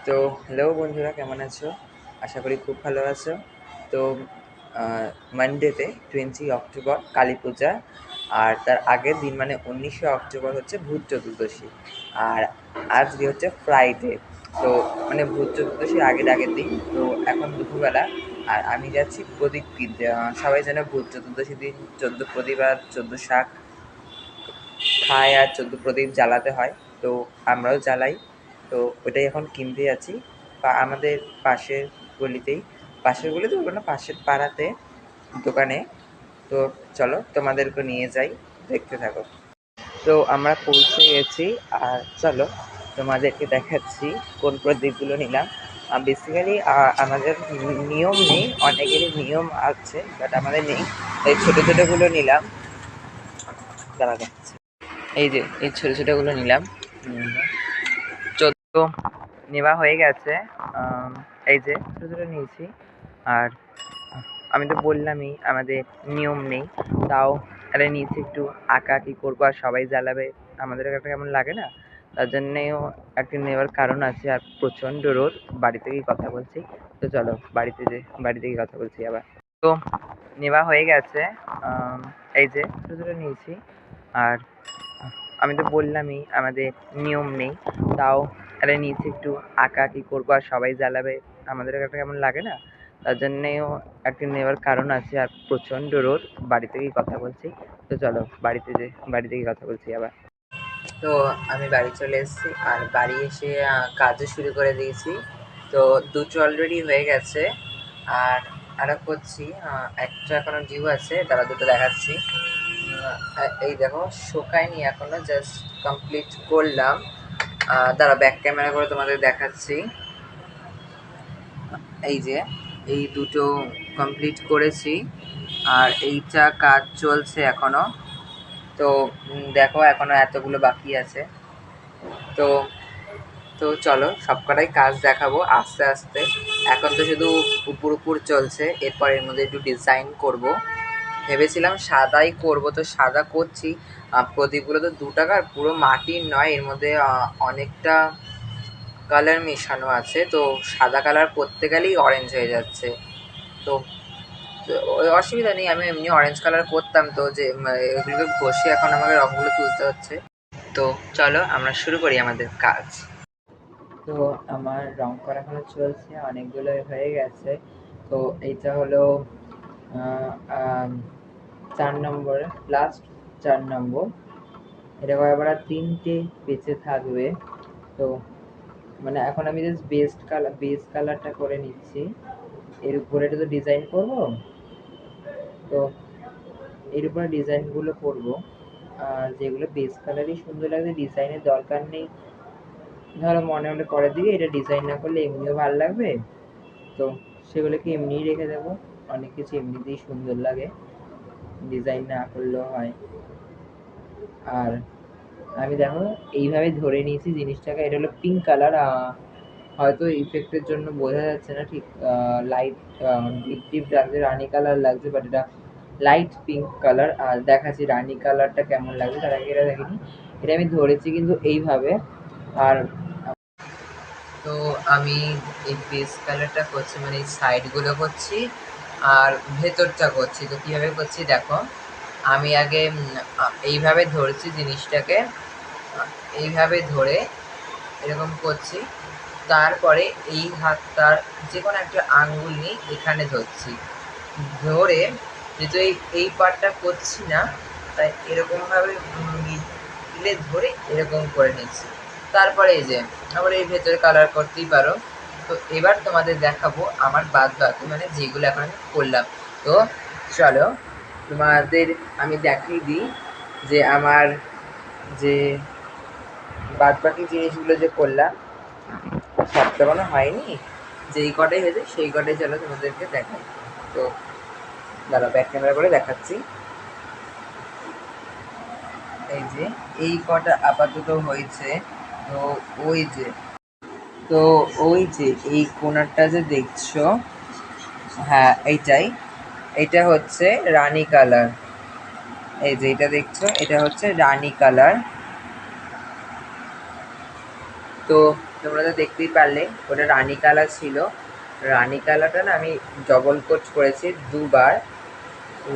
তো হ্যালো বন্ধুরা, কেমন আছো? আশা করি খুব ভালো আছো। তো মানডেতে 20 অক্টোবর কালী পূজা, আর তার আগের দিন মানে 19 অক্টোবর হচ্ছে ভূত চতুর্দশী। আর আজকে হচ্ছে ফ্রাইডে। তো মানে ভূত চতুর্দশীর আগের দিন। তো এখন দুপুরবেলা, আর আমি যাচ্ছি প্রদীপ কিনতে। সবাই জানে ভূত চতুর্দশীর দিন 14 প্রদীপ আর 14 শাক খায় আর 14 প্রদীপ জ্বালাতে হয়। তো আমরাও জ্বালাই। তো ওটাই এখন কিনতে যাচ্ছি আমাদের পাশের গলিতেই। পাশের গলিতে বলবো না, পাশের পাড়াতে দোকানে। তো চলো তোমাদেরকে নিয়ে যাই, দেখতে থাকো। তো আমরা পৌঁছে গেছি, আর চলো তোমাদেরকে দেখাচ্ছি কোন প্রদীপগুলো নিলাম। বেসিক্যালি আমাদের নিয়ম নেই, অনেকেরই নিয়ম আছে, বাট আমাদের নেই। এই ছোটো ছোটোগুলো নিলাম, দাঁড়া দেখাচ্ছি। এই যে এই ছোটো ছোটোগুলো নিলাম। 14 নেওয়া হয়ে গেছে। এই যে ছোটো ছোটো নিয়েছি। আর আমি তো বললামই আমাদের নিয়ম নেই, তাও তাহলে নিচে একটু আঁকাআঁকি করবো আর সবাই জ্বালাবে, আমাদের একটা কেমন লাগে না? তার জন্যেও একটা নেওয়ার কারণ আছে। আর প্রচণ্ড রোদ, বাড়ি থেকেই কথা বলছি। তো চলো বাড়ি থেকেই কথা বলছি আবার। তো নেওয়া হয়ে গেছে। এই যে ছোটো ছোটো নিয়েছি। আর আমি তো বললামই আমাদের নিয়ম নেই, তাও তাহলে নিচে একটু আঁকাআঁকি করবো আর সবাই জ্বালাবে, আমাদের একটা কেমন লাগে না? তার জন্যেও একটা নেওয়ার কারণ আছে। আর প্রচণ্ড রোদ, বাড়ি থেকেই কথা বলছি। তো চলো বাড়ি থেকেই কথা বলছি আবার। তো আমি বাড়ি চলে এসেছি, আর বাড়ি এসে কাজও শুরু করে দিয়েছি। তো দুটো অলরেডি হয়ে গেছে, আর আরও করছি। একটা এখনো ডিউ আছে, তারা দুটো দেখাচ্ছি। এই দেখো, শোকায়নি এখনো, জাস্ট কমপ্লিট করলাম। দাঁড়া, ব্যাক ক্যামেরা করে তোমাদের দেখাচ্ছি। এই যে এই দুটো কমপ্লিট করেছি, আর এইটা কাজ চলছে এখনো। তো দেখো, এখনো এতগুলো বাকি আছে। তো তো চলো সবকটাই কাজ দেখাবো আস্তে আস্তে। এখন তো শুধু উপর চলছে, এরপর এর মধ্যে একটু ডিজাইন করব। ভেবেছিলাম সাদাই করব, তো সাদা করছি। প্রদীপগুলো তো 2 টাকার, পুরো মাটির নয়, এর মধ্যে অনেকটা কালার মেশানো আছে। তো সাদা কালার করতে গেলেই অরেঞ্জ হয়ে যাচ্ছে। তো ওই অসুবিধা নেই, আমি এমনি অরেঞ্জ কালার করতাম। তো যে এগুলোকে ঘষে এখন আমাকে রঙগুলো তুলতে হচ্ছে। তো চলো আমরা শুরু করি আমাদের কাজ। তো আমার রং করা এখনো চলছে, অনেকগুলো হয়ে গেছে। তো এইটা হলো 4 নম্বর, লাস্ট 4 নম্বর। এটা করার পর আর 3টে বেঁচে থাকবে। তো মানে এখন আমি জাস্ট বেস কালারটা করে নিচ্ছি। এর উপরে এটা তো ডিজাইন করব। তো এর উপরে ডিজাইনগুলো করব, আর যেগুলো বেস কালারই সুন্দর লাগবে, ডিজাইনের দরকার নেই। ধরো মনে হলে পরের দিকে এটা ডিজাইন না করলে এমনিও ভালো লাগবে, তো সেগুলোকে এমনিই রেখে দেবো। অনেক কিছু এমনিতেই সুন্দর লাগে, ডিজাইন না করলেও হয়। আর আমি দেখো এইভাবে ধরে নিয়েছি জিনিসটাকে। এটা হলো পিঙ্ক কালার। হয়তো ইফেক্টের জন্য বোঝা যাচ্ছে না ঠিক। লাইট ডিপ ডিপ লাগছে, রানি কালার লাগছে, বাট এটা লাইট পিঙ্ক কালার। আর দেখাচ্ছি রানি কালারটা কেমন লাগছে, তার আগে এটা দেখিনি। এটা আমি ধরেছি কিন্তু এইভাবে। আর তো আমি এই বেস কালারটা করছি, মানে এই সাইডগুলো করছি আর ভেতরটা করছি। তো কীভাবে করছি দেখো, আমি আগে এইভাবে ধরছি জিনিসটাকে, এইভাবে ধরে এরকম করছি। তারপরে এই হাতটার যে কোনো একটা আঙ্গুল নিয়ে এখানে ধরছি, ধরে যেহেতু এই পার্টটা করছি না, তাই এরকমভাবে মিলে ধরে এরকম করে নিচ্ছি। তারপরে এই যে আবার এই ভেতরে কালার করতেই পারো। তো এবার তোমাদের দেখাবো আমার বাদ বাকি, মানে যেগুলো এখন আমি করলাম। তো চলো তোমাদের আমি দেখিয়ে দিই যে আমার যে বাদ বাকি জিনিসগুলো যে করলাম, সবটা কোনো হয়নি, যেই কটাই হয়েছে সেই কটাই চলো তোমাদেরকে দেখাই। তো দাঁড়া, ব্যাক ক্যামেরা করে দেখাচ্ছি। এই যে এই কটা আপাতত হয়েছে। তো ওই যে তো ওই যে এই কোণারটা যে দেখছো, হ্যাঁ এইটাই, এটা হচ্ছে রানী কালার। এই যে এটা দেখছো, এটা হচ্ছে রানী কালার। তো তোমরা তো দেখতেই পারলে ওটা রানী কালার ছিল। রানী কালারটা না আমি ডবল কোট করেছি দুবার,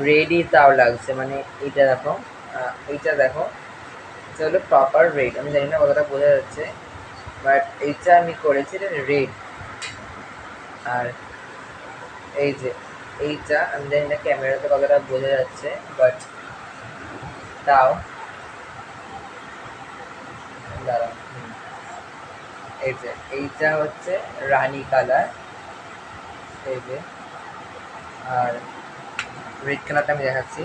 রেডই তাও লাগছে। মানে এইটা দেখো, এইটা দেখো, এটা হলো প্রপার রেড। আমি জানি না কতটা বোঝা যাচ্ছে, বাট এইটা আমি করেছি এটা রেড। আর এই যে এইটা আমি জানি না ক্যামেরাতে কতটা বোঝা যাচ্ছে, বাট তাও দাঁড়াও। এই যে এইটা হচ্ছে রানী কালার, এই যে। আর রেড কালারটা আমি দেখাচ্ছি,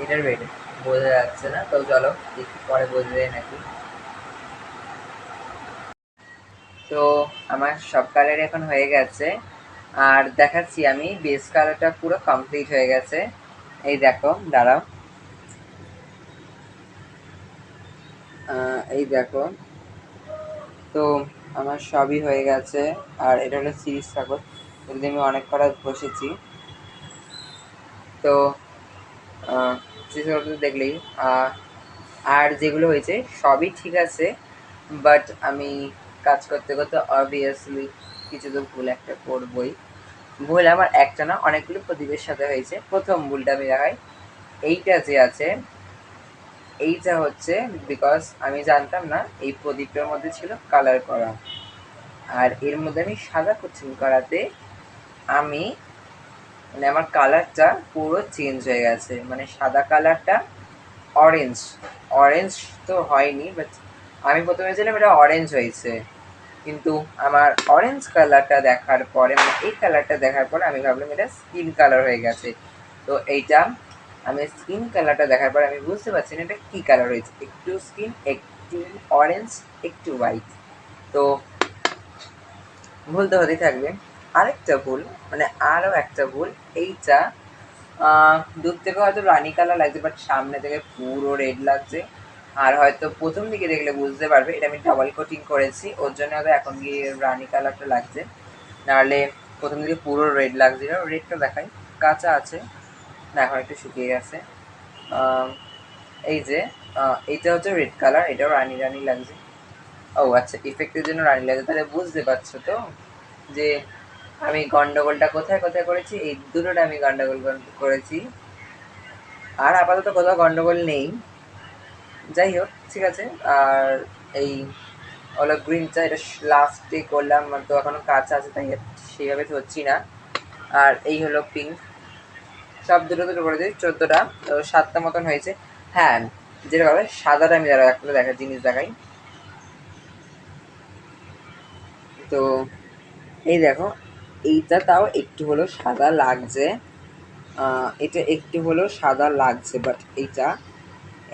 এটা রেড, বোঝা যাচ্ছে না তো চলো দেখি পরে বোঝা যায় নাকি। তো আমার সব কালার এখন হয়ে গেছে, আর দেখাচ্ছি আমি বেস কালারটা পুরো কমপ্লিট হয়ে গেছে। এই দেখো, দাঁড়াও, এই দেখো। তো আমার সবই হয়ে গেছে, আর এটা হলো সিরিজ কাগজ, যদি আমি অনেক করা বসেছি। তো সিরিজ কাগজ দেখলেই আর যেগুলো হয়েছে সবই ঠিক আছে, বাট আমি কাজ করতে করতে অবভিয়াসলি কিছু তো ভুল একটা করবই। ভুল আমার একটা না, অনেকগুলো প্রদীপের সাথে হয়েছে। প্রথম ভুলটা আমি দেখাই, এইটা যে আছে, এইটা হচ্ছে বিকজ আমি জানতাম না এই প্রদীপটার মধ্যে ছিল কালার করা, আর এর মধ্যে আমি সাদা কোচিং করাতে আমি মানে আমার কালারটা পুরো চেঞ্জ হয়ে গেছে। মানে সাদা কালারটা অরেঞ্জ, অরেঞ্জ তো হয়নি, বাট আমি প্রথমে ছিলাম এটা অরেঞ্জ হয়েছে, কিন্তু আমার অরেঞ্জ কালারটা দেখার পরে, মানে এই কালারটা দেখার পরে আমি ভাবলাম এটা স্কিন কালার হয়ে গেছে। তো এইটা আমি স্কিন কালারটা দেখার পরে আমি বুঝতে পারছি না এটা কী কালার হয়েছে, একটু স্কিন, একটু অরেঞ্জ, একটু হোয়াইট। তো ভুল তো হতেই থাকবে। আরেকটা ভুল, মানে আরও একটা ভুল, এইটা দূর থেকে হয়তো রানি কালার লাগছে, বাট সামনে থেকে পুরো রেড লাগছে। আর হয়তো প্রথম দিকে দেখলে বুঝতে পারবে এটা আমি ডাবল কোটিং করেছি, ওর জন্য হয়তো এখন গিয়ে রানি কালারটা লাগছে, নাহলে প্রথম দিকে পুরো রেড লাগছিল। রেডটা দেখাই, কাঁচা আছে না, এখন একটু শুকিয়ে গেছে। এই যে এইটা হচ্ছে রেড কালার, এটাও রানি রানি লাগছে। ও আচ্ছা, ইফেক্টের জন্য রানি লাগছে, তাহলে বুঝতে পারছো তো যে আমি গন্ডগোলটা কোথায় কোথায় করেছি। এই দুটোটা আমি গন্ডগোল করেছি, আর আপাতত কোথাও গন্ডগোল নেই। যাই হোক, ঠিক আছে। আর এই হলো গ্রিনটা, এটা লাস্টে করলাম, তো এখনো কাঁচা আছে তাই সেইভাবে ধরছি না। আর এই হলো পিঙ্ক, সব দুটো দুটো করে দিই, 14টা, তো 7টা মতন হয়েছে। হ্যাঁ, যেটা হবে সাদাটা আমি যারা একটা দেখার জিনিস দেখাই। তো এই দেখো, এইটা তাও একটু হলেও সাদা লাগছে, এটা একটু হলেও সাদা লাগছে, বাট এইটা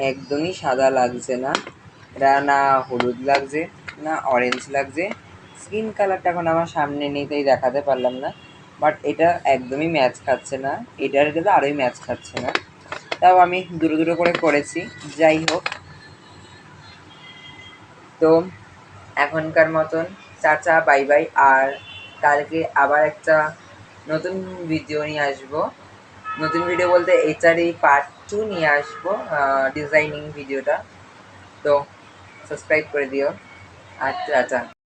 একদমই সাদা লাগছে না। এটা না হলুদ লাগছে না অরেঞ্জ লাগছে। স্কিন কালারটা এখন আমার সামনে নেই তাই দেখাতে পারলাম না, বাট এটা একদমই ম্যাচ খাচ্ছে না, এটার সাথে আরোই ম্যাচ খাচ্ছে না। তাও আমি দুটো দুটো করে করেছি। যাই হোক, তো এখনকার মতন চাচা বাই বাই। আর কালকে আবার একটা নতুন ভিডিও নিয়ে আসবো। নতুন ভিডিও বলতে এটারই পার্ট 2 নিয়ে আসবো, ডিজাইনিং ভিডিওটা। তো সাবস্ক্রাইব করে দিও। আচ্ছা আচ্ছা।